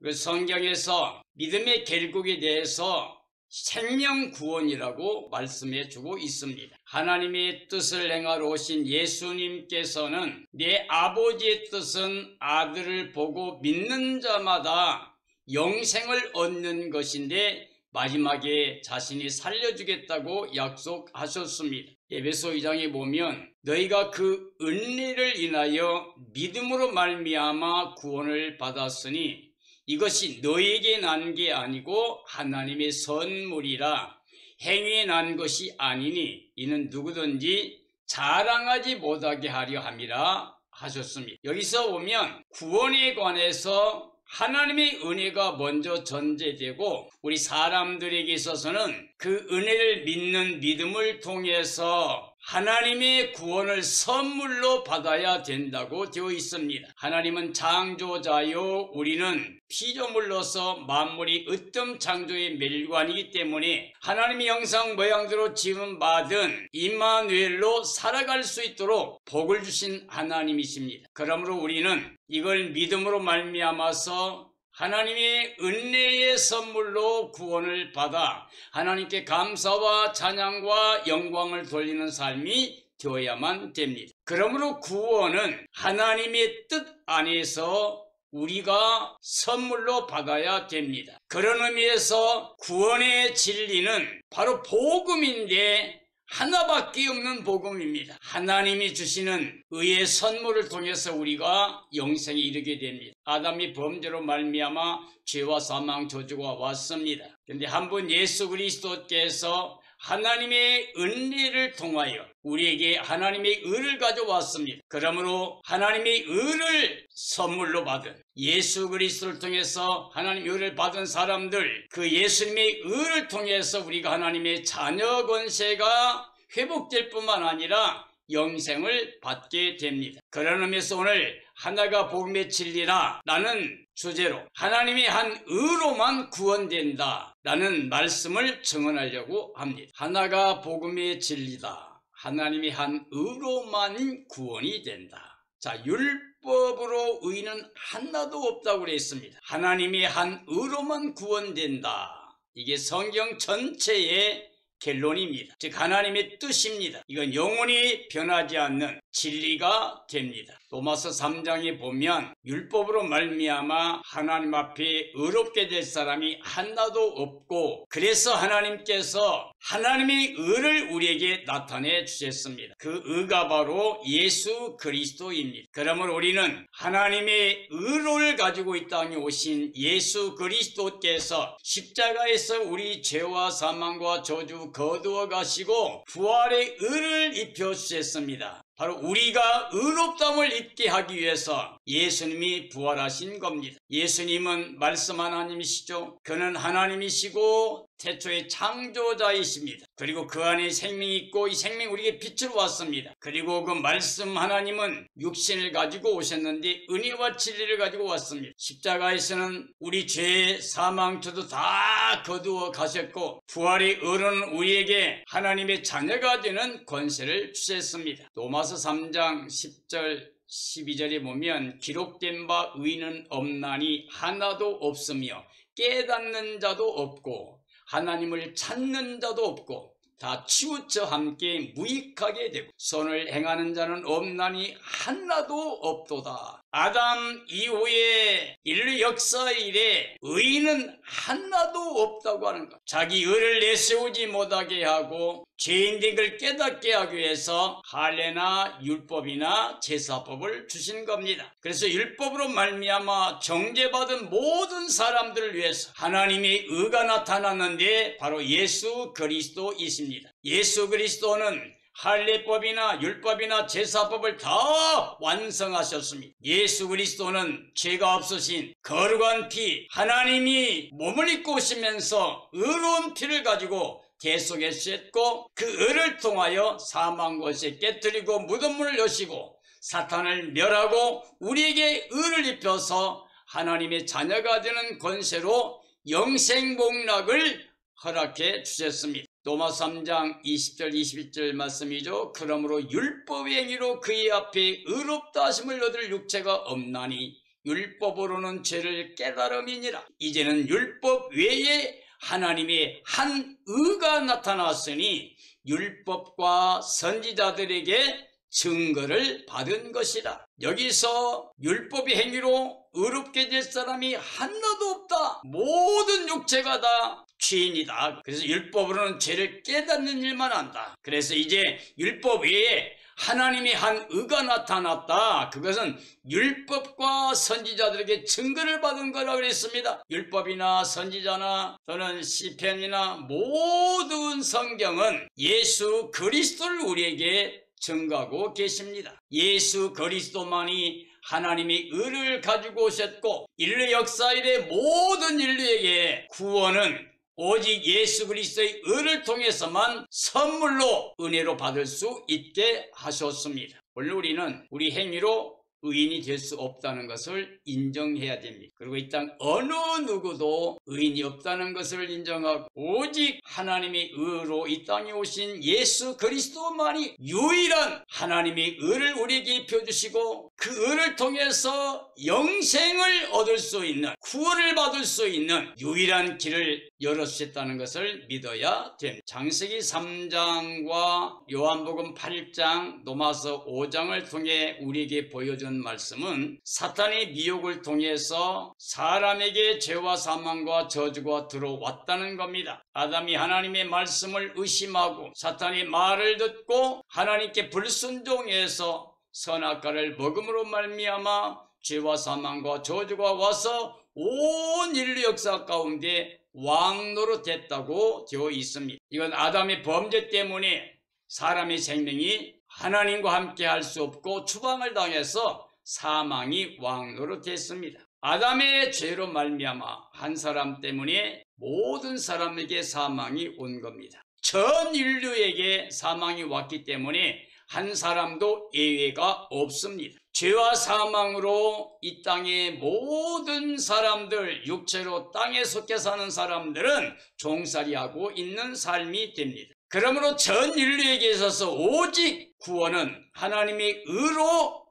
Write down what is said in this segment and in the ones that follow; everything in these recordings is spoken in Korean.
그 성경에서 믿음의 결국에 대해서 생명 구원이라고 말씀해 주고 있습니다. 하나님의 뜻을 행하러 오신 예수님께서는 내 아버지의 뜻은 아들을 보고 믿는 자마다 영생을 얻는 것인데 마지막에 자신이 살려주겠다고 약속하셨습니다. 에베소 2장에 보면 너희가 그 은혜를 인하여 믿음으로 말미암아 구원을 받았으니 이것이 너희에게 난 게 아니고 하나님의 선물이라 행위에 난 것이 아니니 이는 누구든지 자랑하지 못하게 하려 함이라 하셨습니다. 여기서 보면 구원에 관해서 하나님의 은혜가 먼저 전제되고 우리 사람들에게 있어서는 그 은혜를 믿는 믿음을 통해서 하나님의 구원을 선물로 받아야 된다고 되어 있습니다. 하나님은 창조자요 우리는 피조물로서 만물이 으뜸 창조의 멸관이기 때문에 하나님의 형상 모양대로 지음받은 임마누엘로 살아갈 수 있도록 복을 주신 하나님이십니다. 그러므로 우리는 이걸 믿음으로 말미암아서 하나님의 은혜의 선물로 구원을 받아 하나님께 감사와 찬양과 영광을 돌리는 삶이 되어야만 됩니다. 그러므로 구원은 하나님의 뜻 안에서 우리가 선물로 받아야 됩니다. 그런 의미에서 구원의 진리는 바로 복음인데 하나밖에 없는 복음입니다. 하나님이 주시는 의의 선물을 통해서 우리가 영생에 이르게 됩니다. 아담이 범죄로 말미암아 죄와 사망 저주가 왔습니다. 그런데 한번 예수 그리스도께서 하나님의 은혜를 통하여 우리에게 하나님의 의를 가져왔습니다. 그러므로 하나님의 의를 선물로 받은 예수 그리스도를 통해서 하나님의 의를 받은 사람들, 그 예수님의 의를 통해서 우리가 하나님의 자녀 권세가 회복될 뿐만 아니라 영생을 받게 됩니다. 그런 의미에서 오늘 하나가 복음의 진리라 라는 주제로 하나님의 한 의로만 구원된다 라는 말씀을 증언하려고 합니다. 하나가 복음의 진리다. 하나님의 한 의로만 구원이 된다. 자, 율법으로 의는 하나도 없다고 그랬습니다. 하나님의 한 의로만 구원된다. 이게 성경 전체의 결론입니다. 즉 하나님의 뜻입니다. 이건 영원히 변하지 않는 진리가 됩니다. 로마서 3장에 보면 율법으로 말미암아 하나님 앞에 의롭게 될 사람이 하나도 없고 그래서 하나님께서 하나님의 의를 우리에게 나타내 주셨습니다. 그 의가 바로 예수 그리스도입니다. 그러므로 우리는 하나님의 의를 가지고 이 땅에 오신 예수 그리스도께서 십자가에서 우리 죄와 사망과 저주 거두어 가시고 부활의 의를 입혀 주셨습니다. 바로 우리가 의롭다함을 입게 하기 위해서 예수님이 부활하신 겁니다. 예수님은 말씀 하나님이시죠. 그는 하나님이시고 태초의 창조자이십니다. 그리고 그 안에 생명이 있고 이 생명이 우리에게 빛으로 왔습니다. 그리고 그 말씀 하나님은 육신을 가지고 오셨는데 은혜와 진리를 가지고 왔습니다. 십자가에서는 우리 죄, 사망, 저도 다 거두어 가셨고 부활의 의로는 우리에게 하나님의 자녀가 되는 권세를 주셨습니다. 로마서 3장 10절 12절에 보면 기록된 바 의는 없나니 하나도 없으며 깨닫는 자도 없고 하나님을 찾는 자도 없고 다 치우쳐 함께 무익하게 되고 선을 행하는 자는 없나니 하나도 없도다. 아담 이후에 인류 역사 이래 의인은 하나도 없다고 하는 것. 자기 의를 내세우지 못하게 하고 죄인된 걸 깨닫게 하기 위해서 할례나 율법이나 제사법을 주신 겁니다. 그래서 율법으로 말미암아 정죄받은 모든 사람들을 위해서 하나님의 의가 나타났는데 바로 예수 그리스도이십니다. 예수 그리스도는 할례법이나 율법이나 제사법을 다 완성하셨습니다. 예수 그리스도는 죄가 없으신 거룩한 피, 하나님이 몸을 입고 오시면서 의로운 피를 가지고 대속해 주셨고 그 의를 통하여 사망것에 깨뜨리고 무덤문을 여시고 사탄을 멸하고 우리에게 의를 입혀서 하나님의 자녀가 되는 권세로 영생복락을 허락해 주셨습니다. 로마 3장 20절 21절 말씀이죠. 그러므로 율법의 행위로 그의 앞에 의롭다 하심을 얻을 육체가 없나니 율법으로는 죄를 깨달음이니라. 이제는 율법 외에 하나님의 한 의가 나타났으니 율법과 선지자들에게 증거를 받은 것이다. 여기서 율법의 행위로 의롭게 될 사람이 하나도 없다. 모든 육체가 다 죄인이다. 그래서 율법으로는 죄를 깨닫는 일만 한다. 그래서 이제 율법 외에 하나님의 한 의가 나타났다. 그것은 율법과 선지자들에게 증거를 받은 거라고 그랬습니다. 율법이나 선지자나 또는 시편이나 모든 성경은 예수 그리스도를 우리에게 증거하고 계십니다. 예수 그리스도만이 하나님의 의를 가지고 오셨고 인류 역사 이래 모든 인류에게 구원은 오직 예수 그리스도의 의를 통해서만 선물로 은혜로 받을 수 있게 하셨습니다. 물론 우리는 우리 행위로 의인이 될 수 없다는 것을 인정해야 됩니다. 그리고 이 땅 어느 누구도 의인이 없다는 것을 인정하고 오직 하나님의 의로 이 땅에 오신 예수 그리스도만이 유일한 하나님의 의를 우리에게 입혀주시고 그 의를 통해서 영생을 얻을 수 있는, 구원을 받을 수 있는 유일한 길을 열어주셨다는 것을 믿어야 됩니다. 창세기 3장과 요한복음 8장, 로마서 5장을 통해 우리에게 보여준 말씀은 사탄의 미혹을 통해서 사람에게 죄와 사망과 저주가 들어왔다는 겁니다. 아담이 하나님의 말씀을 의심하고 사탄의 말을 듣고 하나님께 불순종해서 선악과를 먹음으로 말미암아 죄와 사망과 저주가 와서 온 인류 역사 가운데 왕노릇했다고 되어 있습니다. 이건 아담의 범죄 때문에 사람의 생명이 하나님과 함께 할 수 없고 추방을 당해서 사망이 왕노릇했습니다. 아담의 죄로 말미암아 한 사람 때문에 모든 사람에게 사망이 온 겁니다. 전 인류에게 사망이 왔기 때문에 한 사람도 예외가 없습니다. 죄와 사망으로 이 땅의 모든 사람들, 육체로 땅에 속해 사는 사람들은 종살이하고 있는 삶이 됩니다. 그러므로 전 인류에게 있어서 오직 구원은 하나님의 의로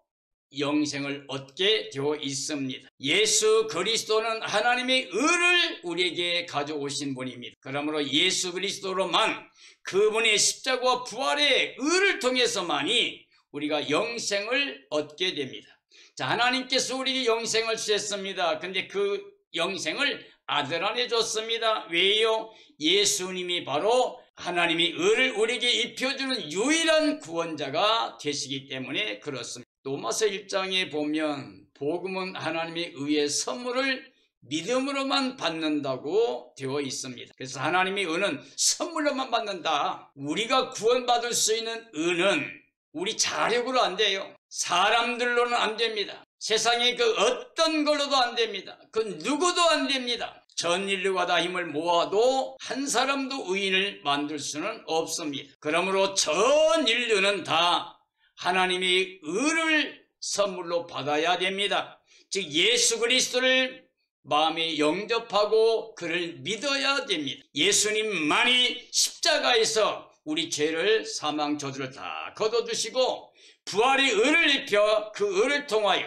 영생을 얻게 되어 있습니다. 예수 그리스도는 하나님의 의를 우리에게 가져오신 분입니다. 그러므로 예수 그리스도로만 그분의 십자가와 부활의 의를 통해서만이 우리가 영생을 얻게 됩니다. 자, 하나님께서 우리에게 영생을 주셨습니다. 근데 그 영생을 아들 안에 줬습니다. 왜요? 예수님이 바로 하나님의 의를 우리에게 입혀주는 유일한 구원자가 되시기 때문에 그렇습니다. 로마서 1장에 보면 복음은 하나님의 의의 선물을 믿음으로만 받는다고 되어 있습니다. 그래서 하나님의 의는 선물로만 받는다. 우리가 구원받을 수 있는 의는 우리 자력으로 안 돼요. 사람들로는 안 됩니다. 세상의 그 어떤 걸로도 안 됩니다. 그 누구도 안 됩니다. 전 인류가 다 힘을 모아도 한 사람도 의인을 만들 수는 없습니다. 그러므로 전 인류는 다 하나님의 의를 선물로 받아야 됩니다. 즉 예수 그리스도를 마음에 영접하고 그를 믿어야 됩니다. 예수님만이 십자가에서 우리 죄를, 사망, 저주를 다 걷어주시고 부활의 의를 입혀 그 의를 통하여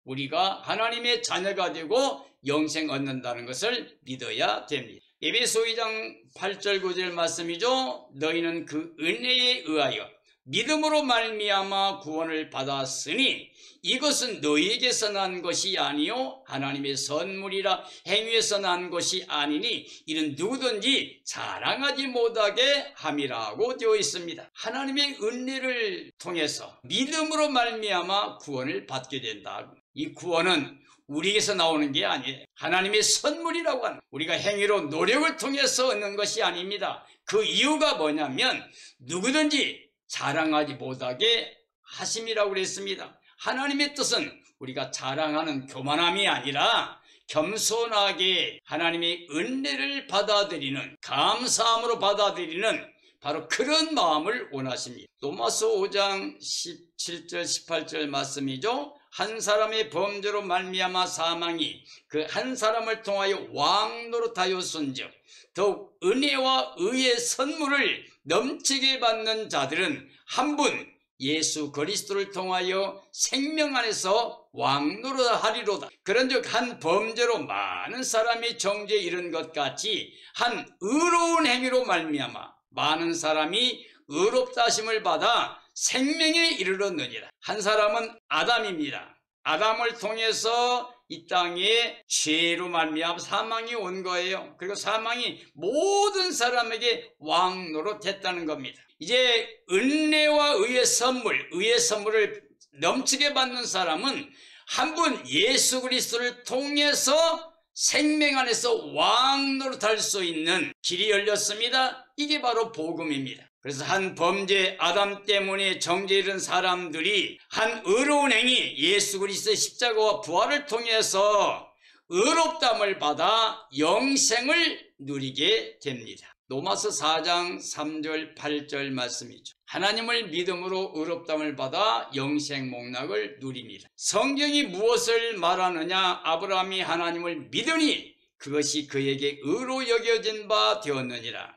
우리가 하나님의 자녀가 되고 영생 얻는다는 것을 믿어야 됩니다. 에베소 2장 8절 9절 말씀이죠. 너희는 그 은혜에 의하여 믿음으로 말미암아 구원을 받았으니 이것은 너희에게서 난 것이 아니요 하나님의 선물이라. 행위에서 난 것이 아니니 이는 누구든지 자랑하지 못하게 함이라고 되어 있습니다. 하나님의 은혜를 통해서 믿음으로 말미암아 구원을 받게 된다. 이 구원은 우리에게서 나오는 게 아니에요. 하나님의 선물이라고 하는, 우리가 행위로 노력을 통해서 얻는 것이 아닙니다. 그 이유가 뭐냐면 누구든지 자랑하지 못하게 하심이라고 그랬습니다. 하나님의 뜻은 우리가 자랑하는 교만함이 아니라 겸손하게 하나님의 은혜를 받아들이는, 감사함으로 받아들이는 바로 그런 마음을 원하십니다. 로마서 5장 17절 18절 말씀이죠. 한 사람의 범죄로 말미암아 사망이 그 한 사람을 통하여 왕노릇하였은즉 더욱 은혜와 의의 선물을 넘치게 받는 자들은 한 분 예수 그리스도를 통하여 생명 안에서 왕노릇하리로다. 그런즉 한 범죄로 많은 사람이 정죄에 이른 것 같이 한 의로운 행위로 말미암아 많은 사람이 의롭다 하심을 받아 생명에 이르렀느니라. 한 사람은 아담입니다. 아담을 통해서 이 땅에 죄로 말미암아 사망이 온 거예요. 그리고 사망이 모든 사람에게 왕노릇했다는 겁니다. 이제 은혜와 의의 선물을 넘치게 받는 사람은 한 분 예수 그리스도를 통해서 생명 안에서 왕노릇할 수 있는 길이 열렸습니다. 이게 바로 복음입니다. 그래서 한 범죄 아담 때문에 정죄에 이른 사람들이 한 의로운 행위 예수 그리스도의 십자가와 부활을 통해서 의롭다함을 받아 영생을 누리게 됩니다. 로마서 4장 3절 8절 말씀이죠. 하나님을 믿음으로 의롭다함을 받아 영생 목락을 누립니다. 성경이 무엇을 말하느냐? 아브라함이 하나님을 믿으니 그것이 그에게 의로 여겨진 바 되었느니라.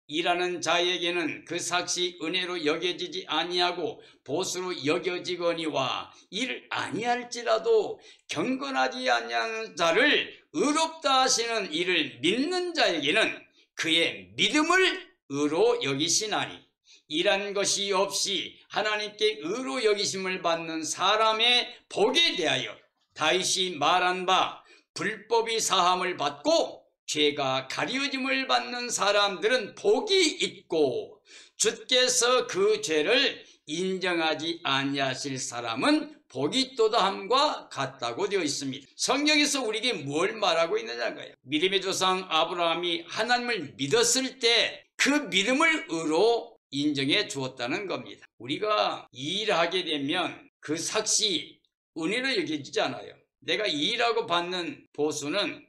일하는 자에게는 그 삭시 은혜로 여겨지지 아니하고 보수로 여겨지거니와 일을 아니할지라도 경건하지 아니하는 자를 의롭다 하시는 이를 믿는 자에게는 그의 믿음을 의로 여기시나니 일한 것이 없이 하나님께 의로 여기심을 받는 사람의 복에 대하여 다윗이 말한 바 불법이 사함을 받고 죄가 가리워짐을 받는 사람들은 복이 있고 주께서 그 죄를 인정하지 아니하실 사람은 복이 있도다 함과 같다고 되어 있습니다. 성경에서 우리에게 뭘 말하고 있느냐고요. 믿음의 조상 아브라함이 하나님을 믿었을 때 그 믿음을 의로 인정해 주었다는 겁니다. 우리가 일하게 되면 그 삭시 은혜로 여겨지지 않아요. 내가 일하고 받는 보수는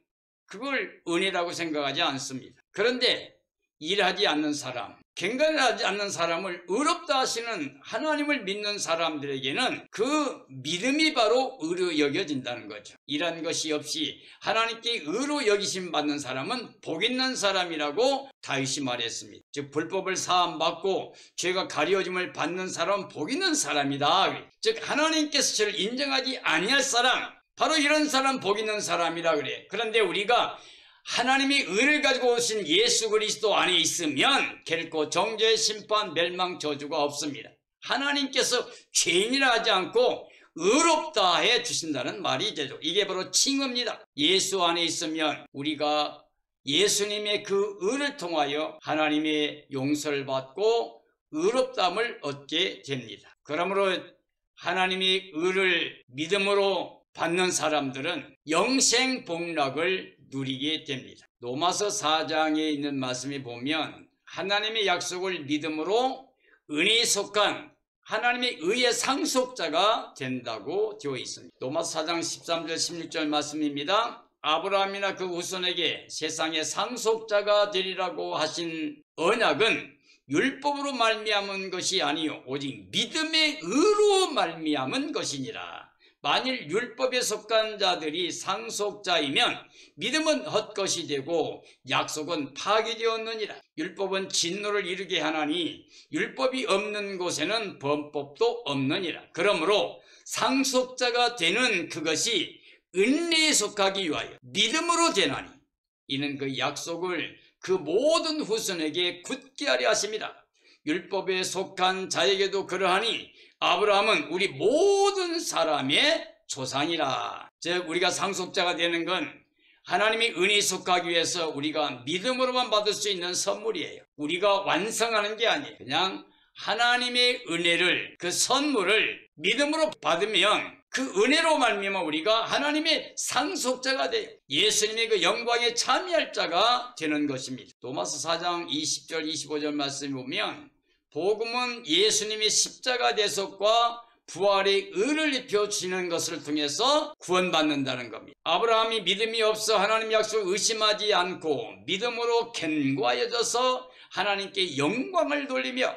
그걸 은혜라고 생각하지 않습니다. 그런데 일하지 않는 사람, 경건하지 않는 사람을 의롭다 하시는 하나님을 믿는 사람들에게는 그 믿음이 바로 의로 여겨진다는 거죠. 일한 것이 없이 하나님께 의로 여기심 받는 사람은 복 있는 사람이라고 다윗이 말했습니다. 즉 불법을 사함받고 죄가 가려짐을 받는 사람은 복 있는 사람이다. 즉 하나님께서 저를 인정하지 아니할 사람, 바로 이런 사람 복 있는 사람이라 그래. 그런데 우리가 하나님이 의를 가지고 오신 예수 그리스도 안에 있으면 결코 정죄, 심판, 멸망, 저주가 없습니다. 하나님께서 죄인이라 하지 않고 의롭다 해 주신다는 말이 되죠. 이게 바로 칭의입니다. 예수 안에 있으면 우리가 예수님의 그 의를 통하여 하나님의 용서를 받고 의롭다함을 얻게 됩니다. 그러므로 하나님의 의를 믿음으로 받는 사람들은 영생 복락을 누리게 됩니다. 로마서 4장에 있는 말씀에 보면 하나님의 약속을 믿음으로 은혜에 속한 하나님의 의의 상속자가 된다고 되어 있습니다. 로마서 4장 13절 16절 말씀입니다. 아브라함이나 그 후손에게 세상의 상속자가 되리라고 하신 언약은 율법으로 말미암은 것이 아니요 오직 믿음의 의로 말미암은 것이니라. 만일 율법에 속한 자들이 상속자이면 믿음은 헛것이 되고 약속은 파기되었느니라. 율법은 진노를 이루게 하나니 율법이 없는 곳에는 범법도 없느니라. 그러므로 상속자가 되는 그것이 은혜에 속하기 위하여 믿음으로 되나니 이는 그 약속을 그 모든 후손에게 굳게 하려 하심이라. 율법에 속한 자에게도 그러하니 아브라함은 우리 모든 사람의 조상이라. 즉 우리가 상속자가 되는 건 하나님의 은혜에 속하기 위해서 우리가 믿음으로만 받을 수 있는 선물이에요. 우리가 완성하는 게 아니에요. 그냥 하나님의 은혜를, 그 선물을 믿음으로 받으면 그 은혜로 말미암아 우리가 하나님의 상속자가 돼요. 예수님의 그 영광에 참여할 자가 되는 것입니다. 로마서 4장 20절 25절 말씀 보면 복음은 예수님의 십자가 대속과 부활의 의를 입혀주시는 것을 통해서 구원받는다는 겁니다. 아브라함이 믿음이 없어 하나님 약속을 의심하지 않고 믿음으로 견고하여져서 하나님께 영광을 돌리며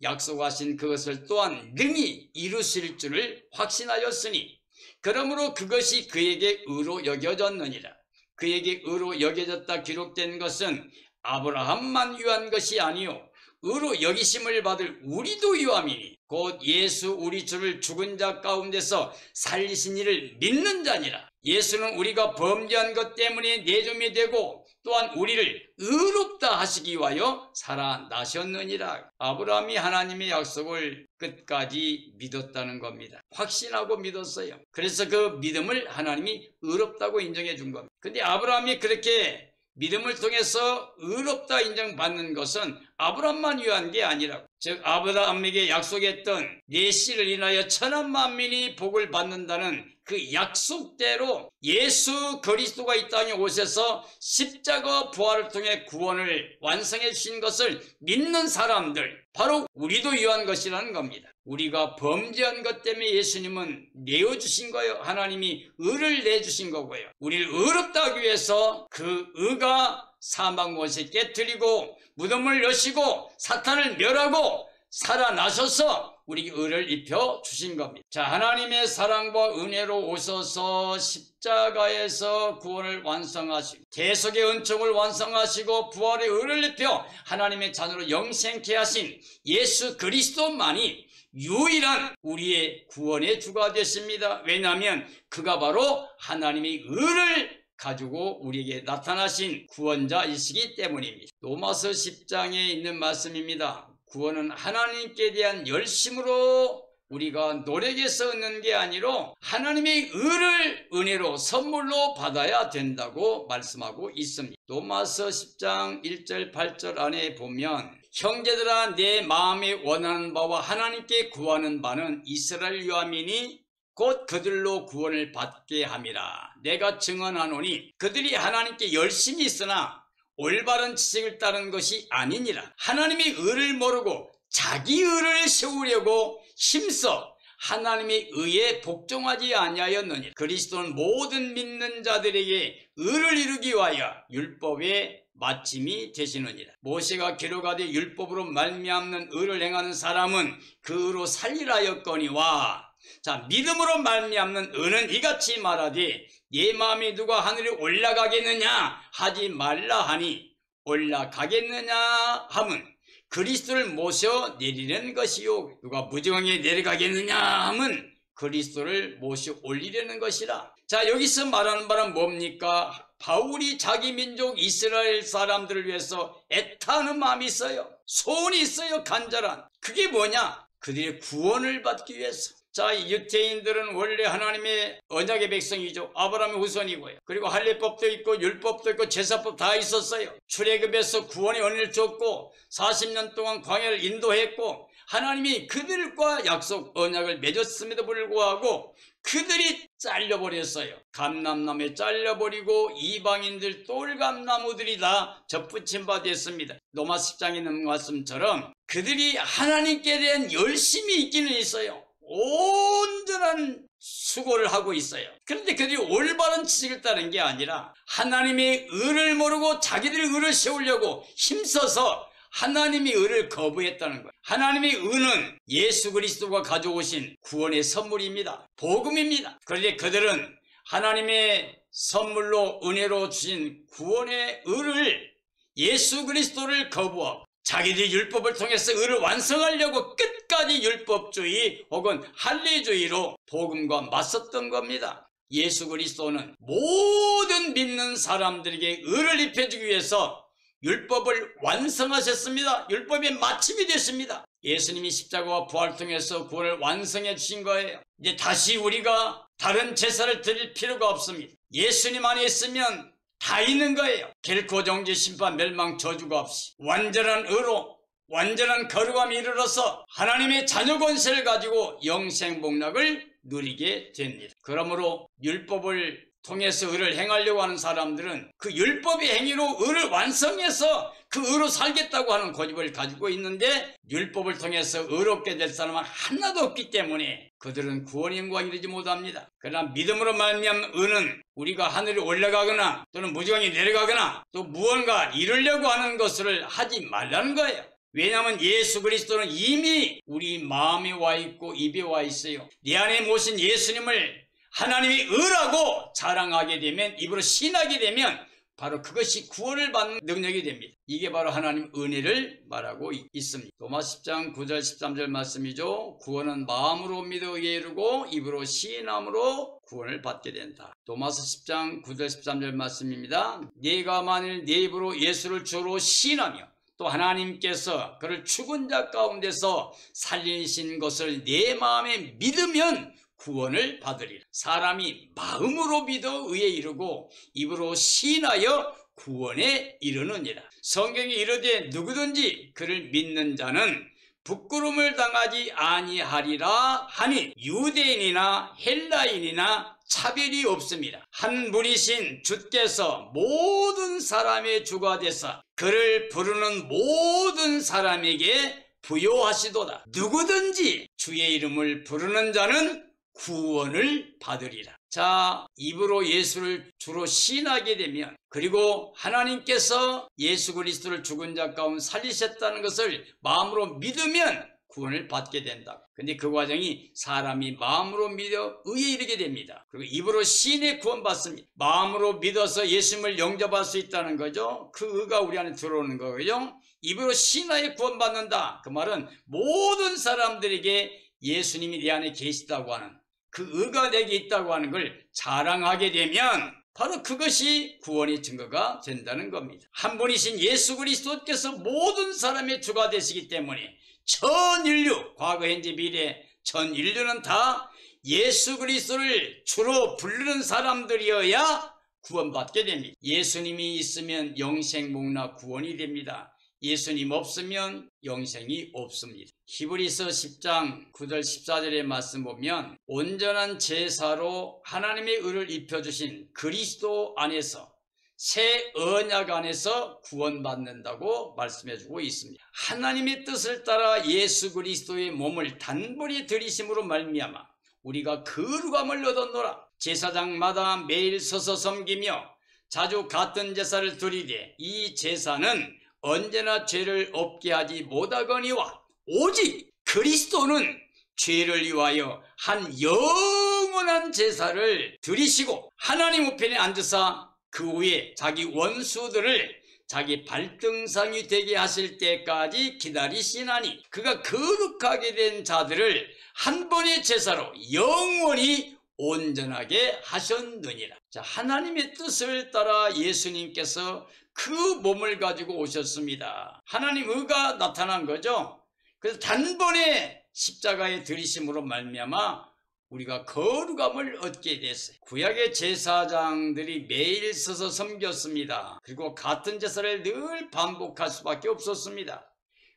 약속하신 그것을 또한 능히 이루실 줄을 확신하였으니 그러므로 그것이 그에게 의로 여겨졌느니라. 그에게 의로 여겨졌다 기록된 것은 아브라함만 위한 것이 아니요 의로 여기심을 받을 우리도 유함이니 곧 예수 우리 주를 죽은 자 가운데서 살리신 이를 믿는 자니라. 예수는 우리가 범죄한 것 때문에 내줌이 되고 또한 우리를 의롭다 하시기 위하여 살아나셨느니라. 아브라함이 하나님의 약속을 끝까지 믿었다는 겁니다. 확신하고 믿었어요. 그래서 그 믿음을 하나님이 의롭다고 인정해 준 겁니다. 근데 아브라함이 그렇게 믿음을 통해서 의롭다 인정받는 것은 아브라함만 위한 게 아니라고. 즉 아브라함에게 약속했던 네 씨를 인하여 천한 만민이 복을 받는다는 그 약속대로 예수 그리스도가 이 땅에 오셔서 십자가 부활을 통해 구원을 완성해 주신 것을 믿는 사람들, 바로 우리도 위한 것이라는 겁니다. 우리가 범죄한 것 때문에 예수님은 내어주신 거예요. 하나님이 의를 내주신 거고요. 우리를 의롭다 하기 위해서 그 의가 사망 못에 깨뜨리고 무덤을 여시고 사탄을 멸하고 살아나셔서 우리에게 의를 입혀 주신 겁니다. 자, 하나님의 사랑과 은혜로 오셔서 십자가에서 구원을 완성하시고 대속의 은총을 완성하시고 부활의 의를 입혀 하나님의 자녀로 영생케 하신 예수 그리스도만이 유일한 우리의 구원의 주가 되십니다. 왜냐하면 그가 바로 하나님의 의를 가지고 우리에게 나타나신 구원자이시기 때문입니다. 로마서 10장에 있는 말씀입니다. 구원은 하나님께 대한 열심으로 우리가 노력해서 얻는 게 아니라 하나님의 의를 은혜로 선물로 받아야 된다고 말씀하고 있습니다. 로마서 10장 1절 8절 안에 보면 형제들아 내 마음에 원하는 바와 하나님께 구하는 바는 이스라엘 유아민이 곧 그들로 구원을 받게 함이라. 내가 증언하노니 그들이 하나님께 열심히 있으나 올바른 지식을 따르는 것이 아니니라. 하나님의 의를 모르고 자기 의를 세우려고 힘써 하나님의 의에 복종하지 아니하였느니라. 그리스도는 모든 믿는 자들에게 의를 이루기 위하여 율법의 마침이 되시느니라. 모세가 기록하되 율법으로 말미암는 의를 행하는 사람은 그 의로 살리라 하였거니와. 자, 믿음으로 말미암는 의는 이같이 말하되 네 마음이 누가 하늘에 올라가겠느냐 하지 말라 하니 올라가겠느냐 함은 그리스도를 모셔 내리는 것이요 누가 무정에 내려가겠느냐 함은 그리스도를 모셔 올리려는 것이라. 자, 여기서 말하는 바는 뭡니까? 바울이 자기 민족 이스라엘 사람들을 위해서 애타는 마음이 있어요. 소원이 있어요. 간절한. 그게 뭐냐? 그들의 구원을 받기 위해서. 자, 유태인들은 원래 하나님의 언약의 백성이죠. 아브라함의 후손이고요. 그리고 할례법도 있고 율법도 있고 제사법 다 있었어요. 출애굽에서 구원의 은혜를 줬고 40년 동안 광야를 인도했고 하나님이 그들과 약속 언약을 맺었음에도 불구하고 그들이 잘려버렸어요. 감람나무에 잘려버리고 이방인들 똘감나무들이 다 접붙임 바 됐습니다. 로마 10장에 있는 말씀처럼 그들이 하나님께 대한 열심이 있기는 있어요. 온전한 수고를 하고 있어요. 그런데 그들이 올바른 지식을 따른 게 아니라 하나님의 의를 모르고 자기들의 의를 세우려고 힘써서 하나님의 의를 거부했다는 거예요. 하나님의 의는 예수 그리스도가 가져오신 구원의 선물입니다. 복음입니다. 그런데 그들은 하나님의 선물로 은혜로 주신 구원의 의를 예수 그리스도를 거부하고 자기들이 율법을 통해서 의를 완성하려고 끝까지 율법주의 혹은 할례주의로 복음과 맞섰던 겁니다. 예수 그리스도는 모든 믿는 사람들에게 의를 입혀주기 위해서 율법을 완성하셨습니다. 율법의 마침이 됐습니다. 예수님이 십자가와 부활을 통해서 구원을 완성해 주신 거예요. 이제 다시 우리가 다른 제사를 드릴 필요가 없습니다. 예수님 안에 있으면 다 있는 거예요. 결코 정죄 심판 멸망 저주가 없이 완전한 의로 완전한 거룩함에 이르러서 하나님의 자녀 권세를 가지고 영생 복락을 누리게 됩니다. 그러므로 율법을 통해서 의를 행하려고 하는 사람들은 그 율법의 행위로 의를 완성해서 그 의로 살겠다고 하는 고집을 가지고 있는데 율법을 통해서 의롭게 될 사람은 하나도 없기 때문에 그들은 구원의 영광에 이르지 못합니다. 그러나 믿음으로 말미암는 의는 우리가 하늘에 올라가거나 또는 무지강에 내려가거나 또 무언가 이루려고 하는 것을 하지 말라는 거예요. 왜냐하면 예수 그리스도는 이미 우리 마음에 와 있고 입에 와 있어요. 네 안에 모신 예수님을 하나님이 의라고 자랑하게 되면, 입으로 신하게 되면 바로 그것이 구원을 받는 능력이 됩니다. 이게 바로 하나님 은혜를 말하고 있습니다. 로마 10장 9절 13절 말씀이죠. 구원은 마음으로 믿어 의에 이르고 입으로 시인함으로 구원을 받게 된다. 로마서 10장 9절 13절 말씀입니다. 네가 만일 네 입으로 예수를 주로 시인하며 또 하나님께서 그를 죽은 자 가운데서 살리신 것을 내 마음에 믿으면 구원을 받으리라. 사람이 마음으로 믿어 의에 이르고 입으로 시인하여 구원에 이르느니라. 성경이 이르되 누구든지 그를 믿는 자는 부끄러움을 당하지 아니하리라 하니 유대인이나 헬라인이나 차별이 없습니다. 한 분이신 주께서 모든 사람의 주가 되사 그를 부르는 모든 사람에게 부요하시도다. 누구든지 주의 이름을 부르는 자는 구원을 받으리라. 자, 입으로 예수를 주로 시인하게 되면 그리고 하나님께서 예수 그리스도를 죽은 자 가운데 살리셨다는 것을 마음으로 믿으면 구원을 받게 된다. 근데 그 과정이 사람이 마음으로 믿어 의에 이르게 됩니다. 그리고 입으로 시인해 구원받습니다. 마음으로 믿어서 예수님을 영접할 수 있다는 거죠. 그 의가 우리 안에 들어오는 거죠. 입으로 시인하여 구원받는다. 그 말은 모든 사람들에게 예수님이 내 안에 계시다고 하는 그 의가 내게 있다고 하는 걸 자랑하게 되면 바로 그것이 구원의 증거가 된다는 겁니다. 한 분이신 예수 그리스도께서 모든 사람의 주가 되시기 때문에 전 인류, 과거, 현재, 미래 전 인류는 다 예수 그리스도를 주로 부르는 사람들이어야 구원받게 됩니다. 예수님이 있으면 영생, 목나 구원이 됩니다. 예수님 없으면 영생이 없습니다. 히브리서 10장 9절 14절의 말씀 보면 온전한 제사로 하나님의 의를 입혀주신 그리스도 안에서 새 언약 안에서 구원받는다고 말씀해주고 있습니다. 하나님의 뜻을 따라 예수 그리스도의 몸을 단번에 들이심으로 말미암아 우리가 거룩함을 얻었노라. 제사장마다 매일 서서 섬기며 자주 같은 제사를 드리되 이 제사는 언제나 죄를 없게 하지 못하거니와 오직 그리스도는 죄를 위하여 한 영원한 제사를 드리시고 하나님 우편에 앉으사 그 후에 자기 원수들을 자기 발등상이 되게 하실 때까지 기다리시나니 그가 거룩하게 된 자들을 한 번의 제사로 영원히 온전하게 하셨느니라. 자, 하나님의 뜻을 따라 예수님께서 그 몸을 가지고 오셨습니다. 하나님 의가 나타난 거죠. 그래서 단번에 십자가에 들이심으로 말미암아 우리가 거룩함을 얻게 됐어요. 구약의 제사장들이 매일 서서 섬겼습니다. 그리고 같은 제사를 늘 반복할 수밖에 없었습니다.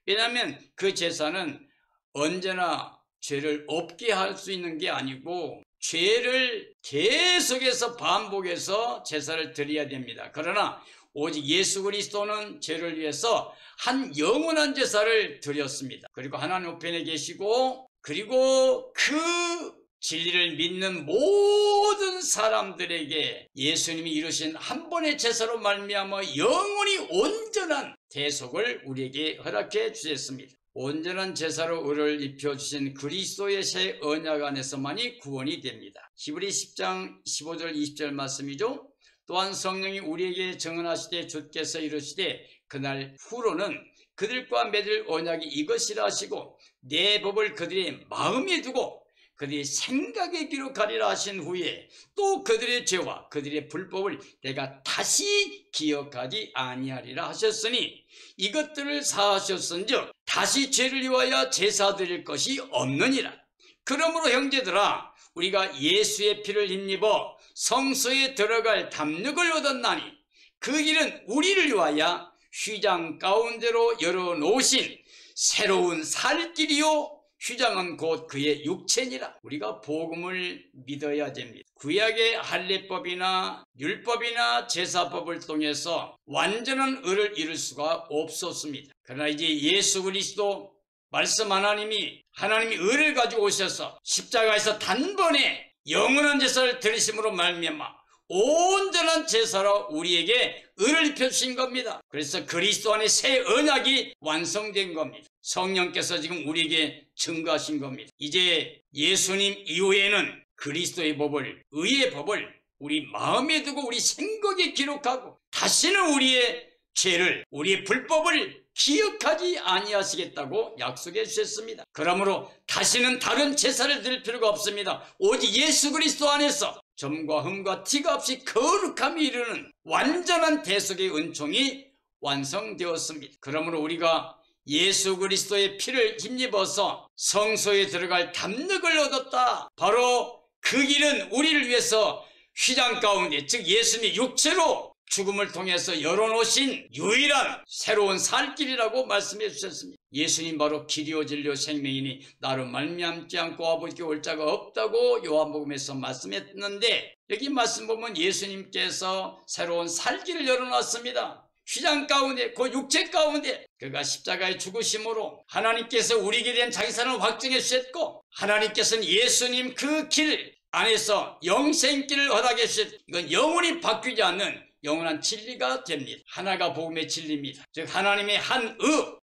왜냐하면 그 제사는 언제나 죄를 없게 할 수 있는 게 아니고 죄를 계속해서 반복해서 제사를 드려야 됩니다. 그러나 오직 예수 그리스도는 죄를 위해서 한 영원한 제사를 드렸습니다. 그리고 하나님 우편에 계시고 그리고 그 진리를 믿는 모든 사람들에게 예수님이 이루신 한 번의 제사로 말미암아 영원히 온전한 대속을 우리에게 허락해 주셨습니다. 온전한 제사로 의를 입혀주신 그리스도의 새 언약 안에서만이 구원이 됩니다. 히브리 10장 15절 20절 말씀이죠. 또한 성령이 우리에게 증언하시되 주께서 이르시되 그날 후로는 그들과 맺을 언약이 이것이라 하시고 내 법을 그들의 마음에 두고 그들의 생각에 기록하리라 하신 후에 또 그들의 죄와 그들의 불법을 내가 다시 기억하지 아니하리라 하셨으니 이것들을 사하셨은즉 다시 죄를 위하여 제사 드릴 것이 없느니라. 그러므로 형제들아 우리가 예수의 피를 힘입어 성소에 들어갈 담력을 얻었나니 그 길은 우리를 위하여 휘장 가운데로 열어놓으신 새로운 살 길이요 휘장은 곧 그의 육체니라. 우리가 복음을 믿어야 됩니다. 구약의 할례법이나 율법이나 제사법을 통해서 완전한 의를 이룰 수가 없었습니다. 그러나 이제 예수 그리스도 말씀 하나님이 의를 가지고 오셔서 십자가에서 단번에 영원한 제사를 드리심으로 말미암아 온전한 제사로 우리에게 의를 입혀주신 겁니다. 그래서 그리스도 안에 새 언약이 완성된 겁니다. 성령께서 지금 우리에게 증거하신 겁니다. 이제 예수님 이후에는 그리스도의 법을, 의의 법을 우리 마음에 두고 우리 생각에 기록하고 다시는 우리의 죄를, 우리의 불법을 기억하지 아니하시겠다고 약속해 주셨습니다. 그러므로 다시는 다른 제사를 드릴 필요가 없습니다. 오직 예수 그리스도 안에서 점과 흠과 티가 없이 거룩함이 이르는 완전한 대속의 은총이 완성되었습니다. 그러므로 우리가 예수 그리스도의 피를 힘입어서 성소에 들어갈 담력을 얻었다. 바로 그 길은 우리를 위해서 휘장 가운데, 즉 예수님의 육체로 죽음을 통해서 열어놓으신 유일한 새로운 살 길이라고 말씀해 주셨습니다. 예수님 바로 길이요 진리요 생명이니 나로 말미암지 않고 아버지께 올 자가 없다고 요한복음에서 말씀했는데, 여기 말씀 보면 예수님께서 새로운 살 길을 열어놨습니다. 휘장 가운데, 그 육체 가운데 그가 십자가의 죽으심으로 하나님께서 우리에게 대한 자기 사랑을 확증해 주셨고, 하나님께서는 예수님 그 길 안에서 영생길을 허락해 주셨고, 이건 영원히 바뀌지 않는 영원한 진리가 됩니다. 하나가 복음의 진리입니다. 즉 하나님의 한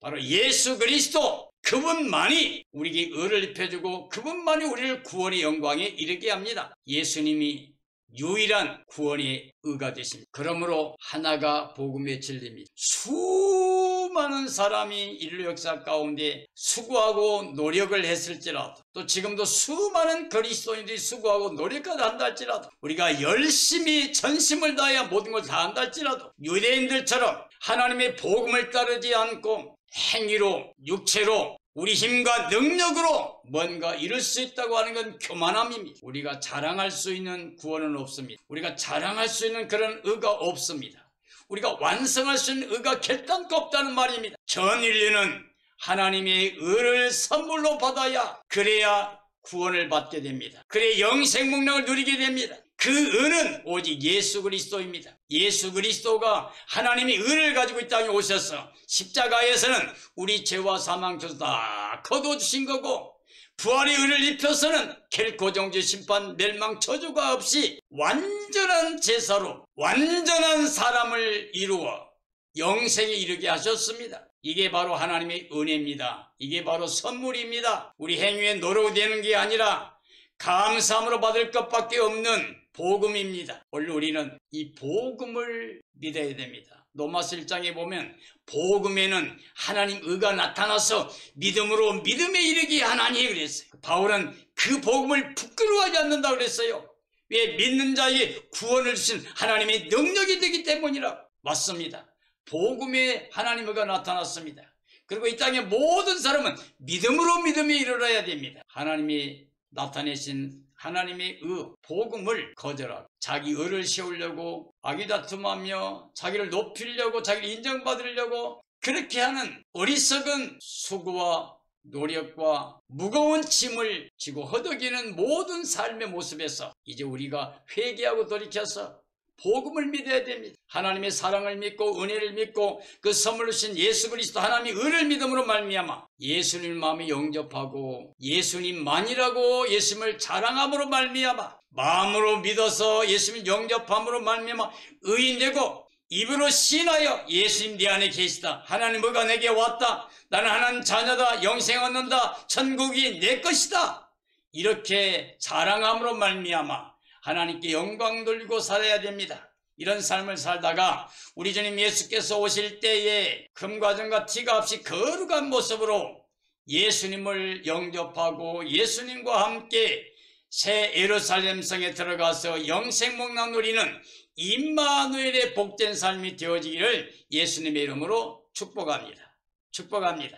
바로 예수 그리스도, 그분만이 우리에게 의를 입혀주고 그분만이 우리를 구원의 영광에 이르게 합니다. 예수님이 유일한 구원의 의가 되십니다. 그러므로 하나가 복음의 진리입니다. 수많은 사람이 인류 역사 가운데 수고하고 노력을 했을지라도, 또 지금도 수많은 그리스도인들이 수고하고 노력을 한다 할지라도, 우리가 열심히 전심을 다해야 모든 걸 다 한다 할지라도 유대인들처럼 하나님의 복음을 따르지 않고 행위로, 육체로, 우리 힘과 능력으로 뭔가 이룰 수 있다고 하는 건 교만함입니다. 우리가 자랑할 수 있는 구원은 없습니다. 우리가 자랑할 수 있는 그런 의가 없습니다. 우리가 완성할 수 있는 의가 결단코 없다는 말입니다. 전 인류는 하나님의 의를 선물로 받아야, 그래야 구원을 받게 됩니다. 그래야 영생 목락을 누리게 됩니다. 그 의는 오직 예수 그리스도입니다. 예수 그리스도가 하나님의 의를 가지고 이 땅에 오셔서 십자가에서는 우리 죄와 사망 죄도 다 거둬주신 거고, 부활의 의를 입혀서는 결코 정죄 심판 멸망 저주가 없이 완전한 제사로 완전한 사람을 이루어 영생에 이르게 하셨습니다. 이게 바로 하나님의 은혜입니다. 이게 바로 선물입니다. 우리 행위에 노력이 되는 게 아니라 감사함으로 받을 것밖에 없는 복음입니다. 원래 우리는 이 복음을 믿어야 됩니다. 로마서 1장에 보면 복음에는 하나님 의가 나타나서 믿음으로 믿음에 이르게 하나니 그랬어요. 바울은 그 복음을 부끄러워하지 않는다 그랬어요. 왜? 믿는 자에게 구원을 주신 하나님의 능력이 되기 때문이라. 맞습니다. 복음에 하나님 의가 나타났습니다. 그리고 이 땅의 모든 사람은 믿음으로 믿음에 이르러야 됩니다. 하나님이 나타내신 하나님의 복음을 거절하고 자기 의를 세우려고 아기다툼하며 자기를 높이려고, 자기를 인정받으려고 그렇게 하는 어리석은 수고와 노력과 무거운 짐을 지고 허덕이는 모든 삶의 모습에서 이제 우리가 회개하고 돌이켜서 복음을 믿어야 됩니다. 하나님의 사랑을 믿고 은혜를 믿고 그 선물로 주신 예수 그리스도 하나님의 의를 믿음으로 말미암아 예수님 마음에 영접하고 예수님만이라고 예수님을 자랑함으로 말미암아 마음으로 믿어서 예수님 영접함으로 말미암아 의인 되고 입으로 신하여 예수님 내 안에 계시다, 하나님 뭐가 내게 왔다, 나는 하나님 자녀다, 영생 얻는다, 천국이 내 것이다, 이렇게 자랑함으로 말미암아 하나님께 영광 돌리고 살아야 됩니다. 이런 삶을 살다가 우리 주님 예수께서 오실 때에 금과 정과 티가 없이 거룩한 모습으로 예수님을 영접하고 예수님과 함께 새 예루살렘 성에 들어가서 영생 목락 누리는 임마누엘의 복된 삶이 되어지기를 예수님의 이름으로 축복합니다. 축복합니다.